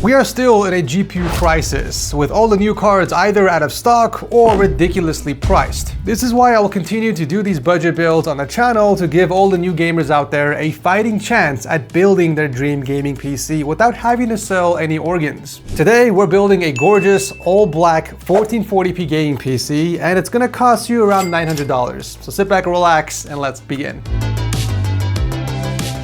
We are still in a GPU crisis, with all the new cards either out of stock or ridiculously priced. This is why I will continue to do these budget builds on the channel to give all the new gamers out there a fighting chance at building their dream gaming PC without having to sell any organs. Today, we're building a gorgeous all-black 1440p gaming PC, and it's gonna cost you around $900. So sit back and relax, and let's begin.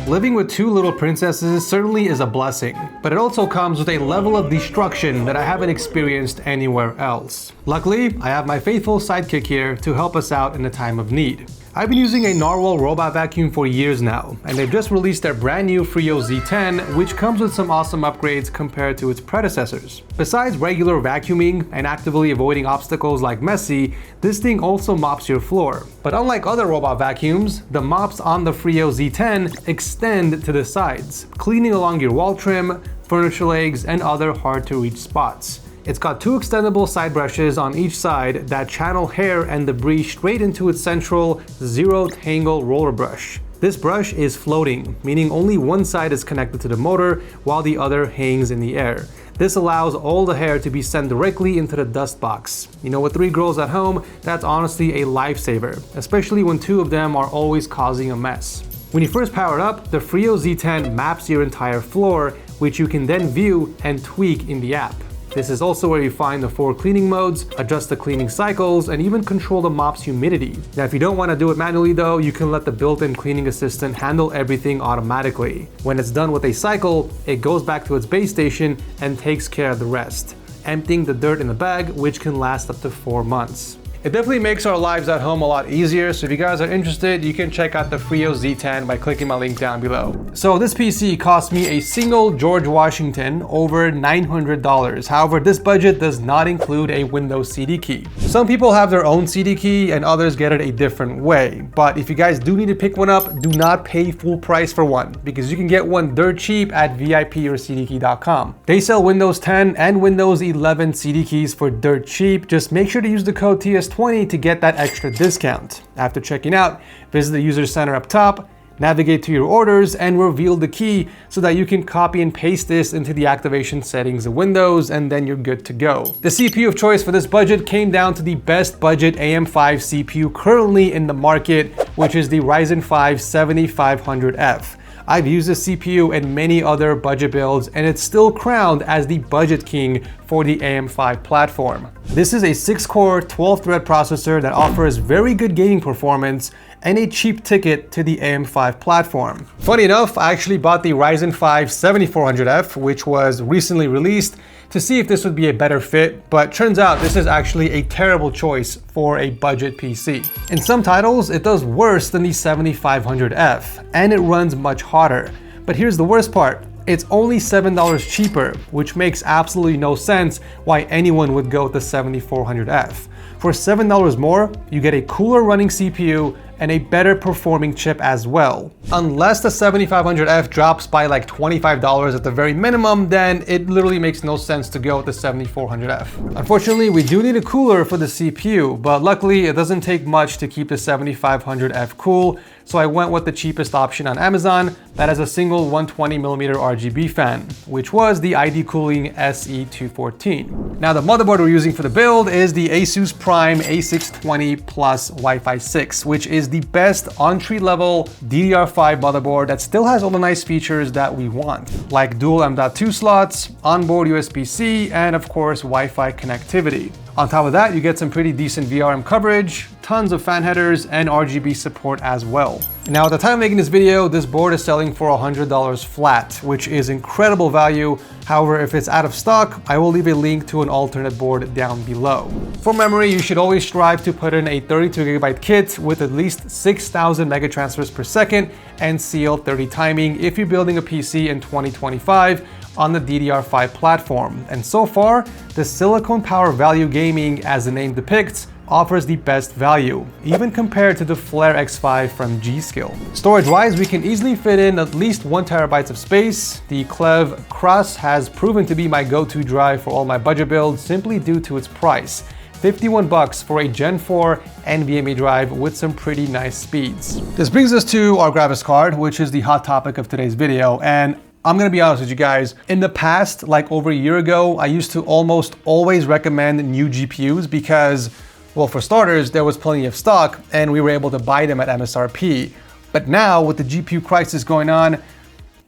Living with two little princesses certainly is a blessing, but it also comes with a level of destruction that I haven't experienced anywhere else. Luckily, I have my faithful sidekick here to help us out in a time of need. I've been using a Narwal robot vacuum for years now, and they've just released their brand new Freo Z10, which comes with some awesome upgrades compared to its predecessors. Besides regular vacuuming and actively avoiding obstacles like messy, this thing also mops your floor. But unlike other robot vacuums, the mops on the Freo Z10 extend to the sides, cleaning along your wall trim, furniture legs, and other hard to reach spots. It's got two extendable side brushes on each side that channel hair and debris straight into its central zero tangle roller brush. This brush is floating, meaning only one side is connected to the motor while the other hangs in the air. This allows all the hair to be sent directly into the dust box. You know, with 3 girls at home, that's honestly a lifesaver, especially when 2 of them are always causing a mess. When you first power it up, the Freo Z10 maps your entire floor, which you can then view and tweak in the app. This is also where you find the 4 cleaning modes, adjust the cleaning cycles, and even control the mop's humidity. Now, if you don't want to do it manually though, you can let the built-in cleaning assistant handle everything automatically. When it's done with a cycle, it goes back to its base station and takes care of the rest, emptying the dirt in the bag, which can last up to 4 months. It definitely makes our lives at home a lot easier, so if you guys are interested, you can check out the Freo Z10 by clicking my link down below. So this PC cost me a single George Washington over $900. However, this budget does not include a Windows CD key. Some people have their own CD key and others get it a different way. But if you guys do need to pick one up, do not pay full price for one, because you can get one dirt cheap at VIPorCDKey.com. They sell Windows 10 and Windows 11 CD keys for dirt cheap. Just make sure to use the code TS20 to get that extra discount. After checking out, visit the user center up top, navigate to your orders, and reveal the key so that you can copy and paste this into the activation settings of Windows, and then you're good to go. The CPU of choice for this budget came down to the best budget AM5 CPU currently in the market, which is the Ryzen 5 7500F. I've used this CPU in many other budget builds, and it's still crowned as the budget king for the AM5 platform. This is a 6-core, 12-thread processor that offers very good gaming performance and a cheap ticket to the AM5 platform. Funny enough, I actually bought the Ryzen 5 7400F, which was recently released, to see if this would be a better fit, but turns out this is actually a terrible choice for a budget PC. In some titles, it does worse than the 7500F, and it runs much hotter. But here's the worst part. It's only $7 cheaper, which makes absolutely no sense why anyone would go with the 7400F. For $7 more, you get a cooler running CPU and a better performing chip as well. Unless the 7500F drops by like $25 at the very minimum, then it literally makes no sense to go with the 7400F. Unfortunately, we do need a cooler for the CPU, but luckily it doesn't take much to keep the 7500F cool, so I went with the cheapest option on Amazon that has a single 120mm RGB fan, which was the ID Cooling SE214. Now the motherboard we're using for the build is the Asus Prime A620 Plus Wi-Fi 6, which is the best entry-level DDR5 motherboard that still has all the nice features that we want, like dual M.2 slots, onboard USB-C, and of course Wi-Fi connectivity. On top of that, you get some pretty decent VRM coverage, tons of fan headers, and RGB support as well. Now, at the time of making this video, this board is selling for $100 flat, which is incredible value. However, if it's out of stock, I will leave a link to an alternate board down below. For memory, you should always strive to put in a 32GB kit with at least 6,000 megatransfers per second and CL30 timing if you're building a PC in 2025 on the DDR5 platform. And so far, the Silicon Power Value Gaming, as the name depicts, offers the best value, even compared to the Flare X5 from G.Skill. Storage-wise, we can easily fit in at least 1 terabyte of space. The Clev Crus has proven to be my go-to drive for all my budget builds simply due to its price. $51 for a Gen 4 NVMe drive with some pretty nice speeds. This brings us to our graphics card, which is the hot topic of today's video, and I'm gonna be honest with you guys. In the past, like over a year ago, I used to almost always recommend new GPUs because, well, for starters, there was plenty of stock and we were able to buy them at MSRP. But now with the GPU crisis going on,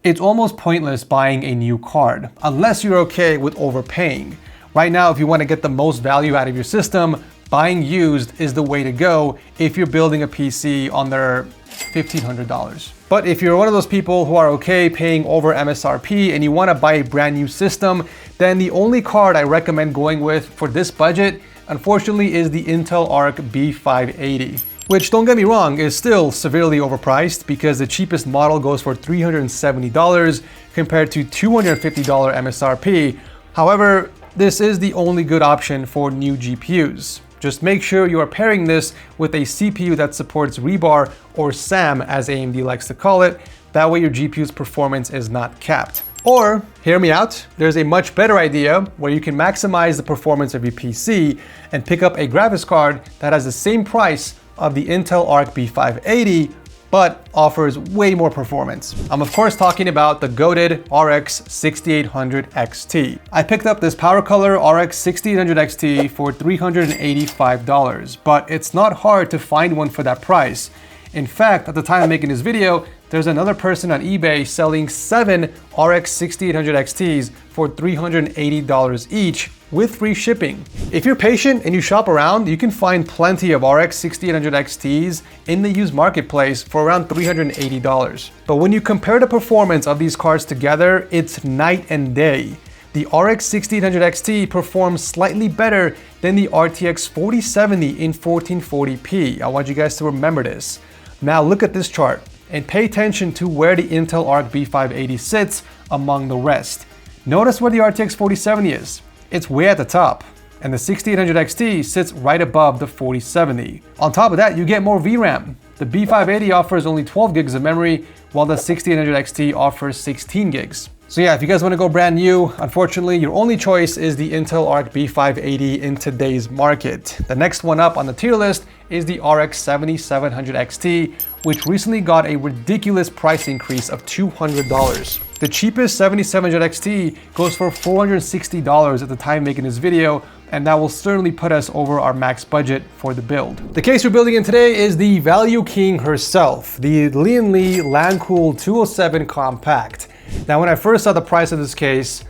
it's almost pointless buying a new card, unless you're okay with overpaying. Right now, if you wanna get the most value out of your system, buying used is the way to go if you're building a PC under $1,500. But if you're one of those people who are okay paying over MSRP and you wanna buy a brand new system, then the only card I recommend going with for this budget, unfortunately, is the Intel Arc B580. Which, don't get me wrong, is still severely overpriced because the cheapest model goes for $370 compared to $250 MSRP. However, this is the only good option for new GPUs. Just make sure you are pairing this with a CPU that supports rebar, or SAM as AMD likes to call it. That way your GPU's performance is not capped. Or, hear me out, there's a much better idea where you can maximize the performance of your PC and pick up a graphics card that has the same price of the Intel Arc B580, but offers way more performance. I'm of course talking about the goated RX 6800 XT. I picked up this power color RX 6800 XT for $385, but it's not hard to find one for that price. In fact, at the time of making this video, there's another person on eBay selling 7 RX 6800 XTs for $380 each with free shipping. If you're patient and you shop around, you can find plenty of RX 6800 XTs in the used marketplace for around $380. But when you compare the performance of these cards together, it's night and day. The RX 6800 XT performs slightly better than the RTX 4070 in 1440p. I want you guys to remember this. Now look at this chart and pay attention to where the Intel Arc B580 sits among the rest. Notice where the RTX 4070 is. It's way at the top, and the 6800 XT sits right above the 4070. On top of that, you get more VRAM. The B580 offers only 12 gigs of memory, while the 6800 XT offers 16 gigs. So yeah, if you guys want to go brand new, unfortunately, your only choice is the Intel Arc B580 in today's market. The next one up on the tier list is the RX 7700 XT, which recently got a ridiculous price increase of $200. The cheapest 7700 XT goes for $460 at the time making this video, and that will certainly put us over our max budget for the build. The case we're building in today is the value king herself, the Lian Li Landcool 207 Compact. Now, when I first saw the price of this case,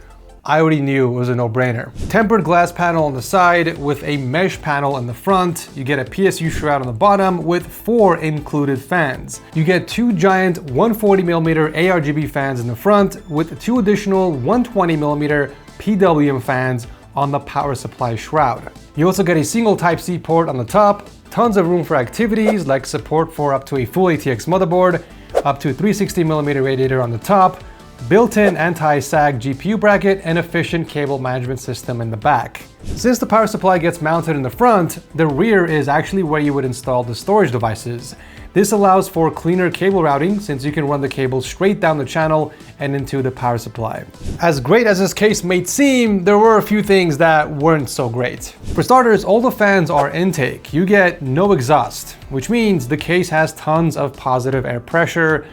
I already knew it was a no-brainer. Tempered glass panel on the side with a mesh panel in the front. You get a PSU shroud on the bottom with 4 included fans. You get 2 giant 140mm ARGB fans in the front with 2 additional 120mm PWM fans on the power supply shroud. You also get a single Type-C port on the top, tons of room for activities like support for up to a full ATX motherboard, up to a 360mm radiator on the top, built-in anti-sag GPU bracket, and efficient cable management system in the back. Since the power supply gets mounted in the front, the rear is actually where you would install the storage devices. This allows for cleaner cable routing since you can run the cable straight down the channel and into the power supply. As great as this case may seem, there were a few things that weren't so great. For starters, all the fans are intake. You get no exhaust, which means the case has tons of positive air pressure,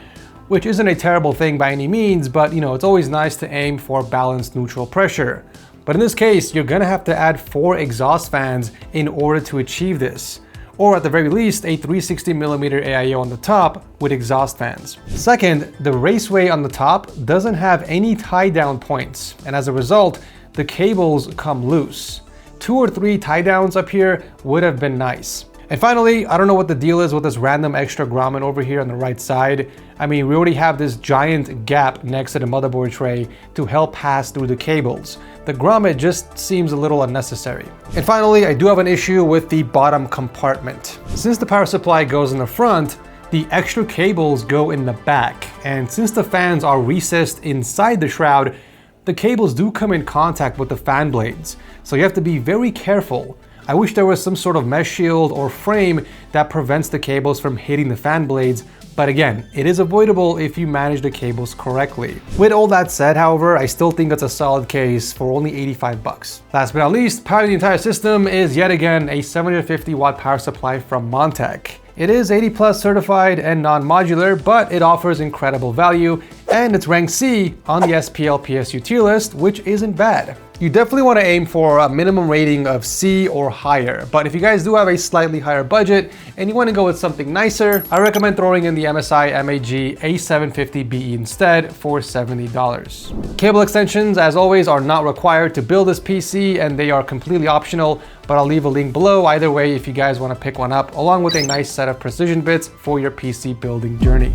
which isn't a terrible thing by any means, but you know, it's always nice to aim for balanced neutral pressure. But in this case, you're gonna have to add 4 exhaust fans in order to achieve this, or at the very least, a 360mm AIO on the top with exhaust fans. Second, the raceway on the top doesn't have any tie-down points, and as a result, the cables come loose. 2 or 3 tie-downs up here would have been nice. And finally, I don't know what the deal is with this random extra grommet over here on the right side. I mean, we already have this giant gap next to the motherboard tray to help pass through the cables. The grommet just seems a little unnecessary. And finally, I do have an issue with the bottom compartment. Since the power supply goes in the front, the extra cables go in the back. And since the fans are recessed inside the shroud, the cables do come in contact with the fan blades. So you have to be very careful. I wish there was some sort of mesh shield or frame that prevents the cables from hitting the fan blades, but again, it is avoidable if you manage the cables correctly. With all that said, however, I still think it's a solid case for only 85 bucks. Last but not least, powering the entire system is yet again a 750 watt power supply from Montech. It is 80+ certified and non-modular, but it offers incredible value And it's ranked C on the SPL PSU tier list, which isn't bad. You definitely want to aim for a minimum rating of C or higher, but if you guys do have a slightly higher budget and you want to go with something nicer, I recommend throwing in the MSI MAG A750BE instead for $70. Cable extensions, as always, are not required to build this PC and they are completely optional, but I'll leave a link below either way if you guys want to pick one up, along with a nice set of precision bits for your PC building journey.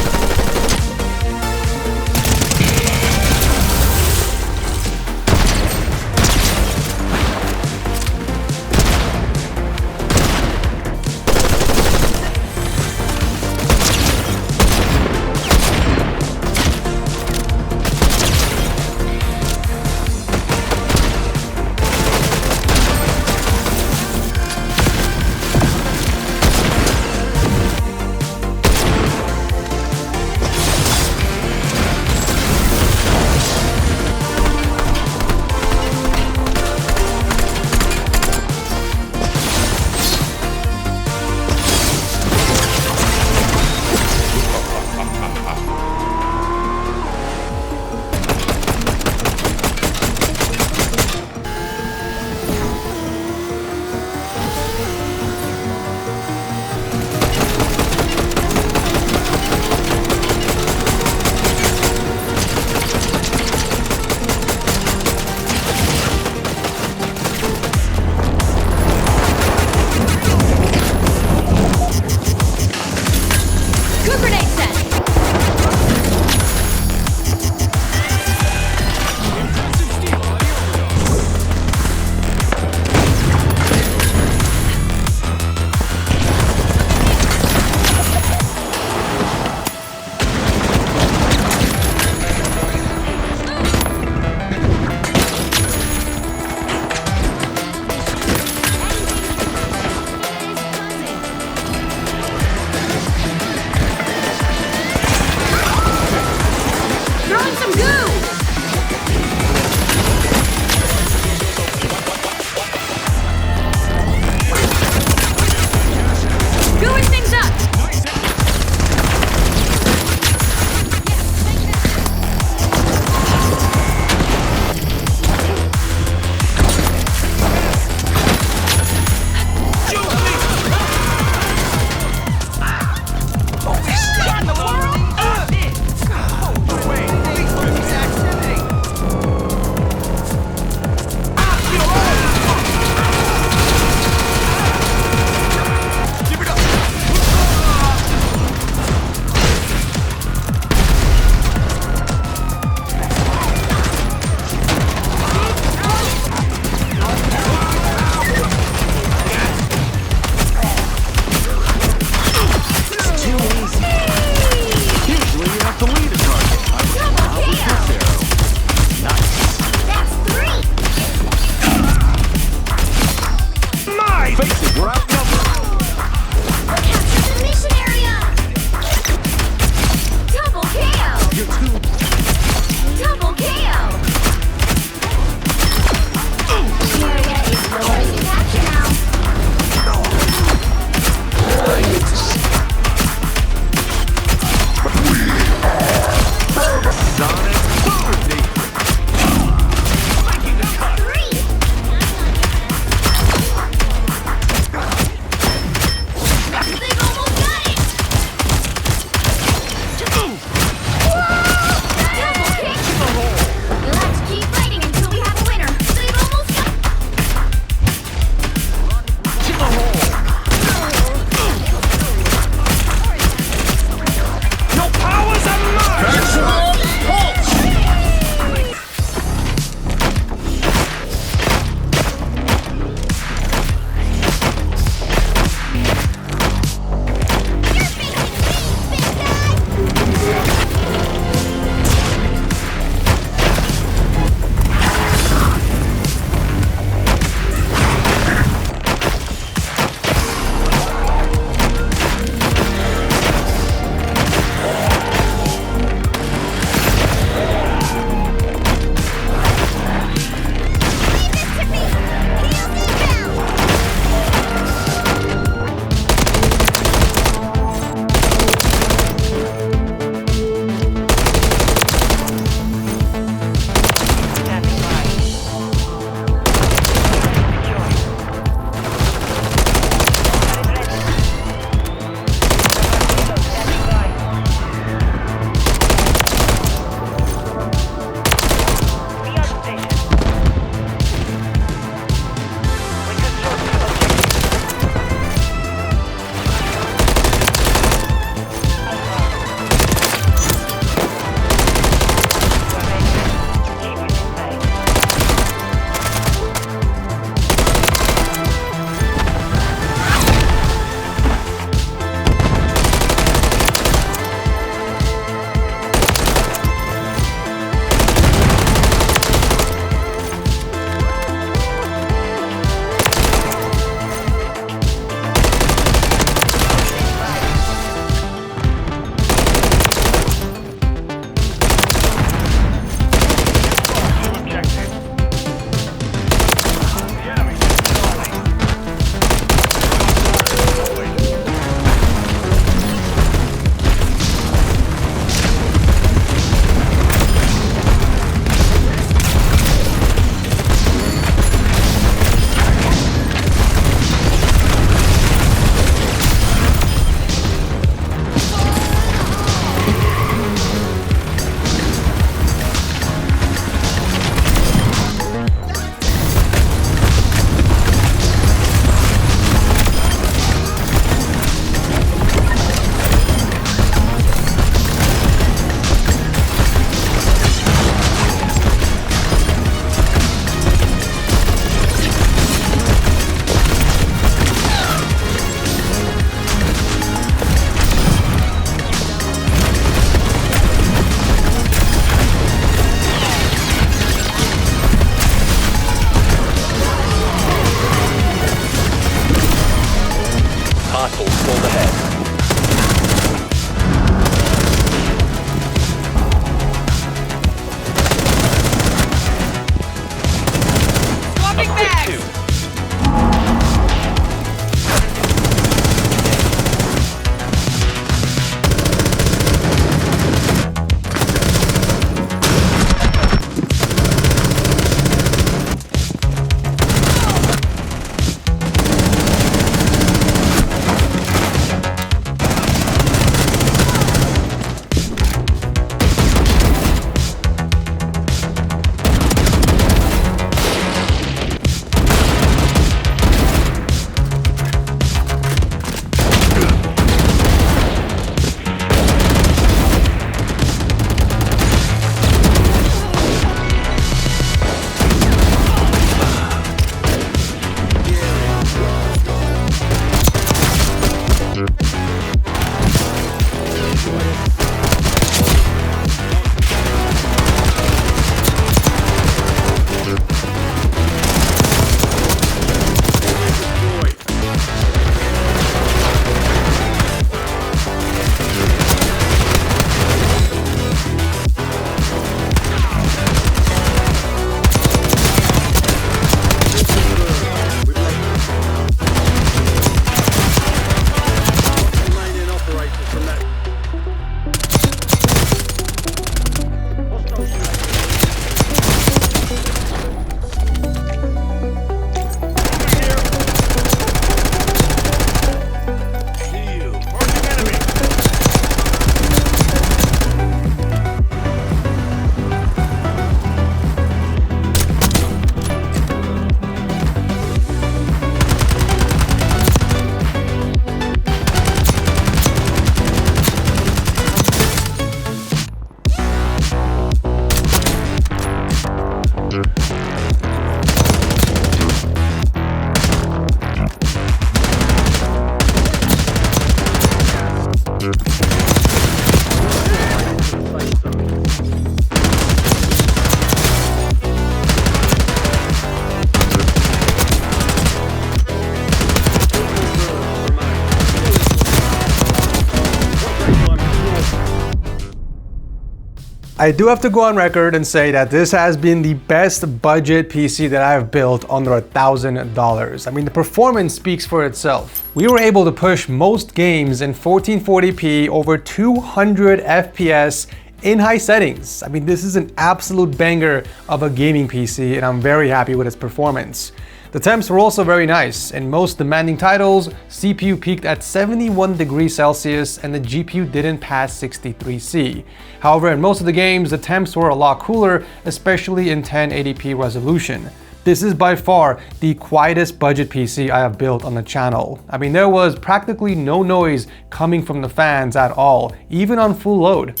I do have to go on record and say that this has been the best budget PC that I've built under $1,000. I mean, the performance speaks for itself. We were able to push most games in 1440p over 200 FPS in high settings. I mean, this is an absolute banger of a gaming PC, and I'm very happy with its performance. The temps were also very nice. In most demanding titles, CPU peaked at 71 degrees Celsius and the GPU didn't pass 63C. However, in most of the games, the temps were a lot cooler, especially in 1080p resolution. This is by far the quietest budget PC I have built on the channel. I mean, there was practically no noise coming from the fans at all, even on full load.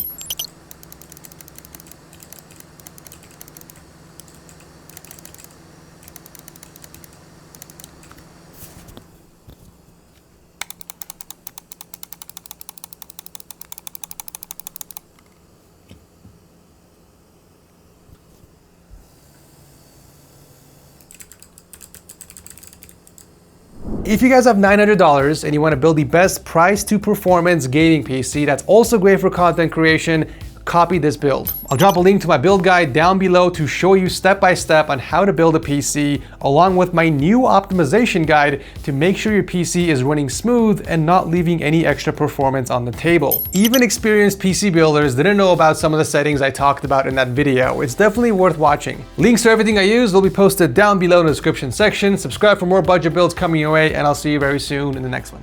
If you guys have $900 and you want to build the best price to performance gaming PC that's also great for content creation, copy this build. I'll drop a link to my build guide down below to show you step by step on how to build a PC, along with my new optimization guide to make sure your PC is running smooth and not leaving any extra performance on the table. Even experienced PC builders didn't know about some of the settings I talked about in that video. It's definitely worth watching. Links to everything I use will be posted down below in the description section. Subscribe for more budget builds coming your way, and I'll see you very soon in the next one.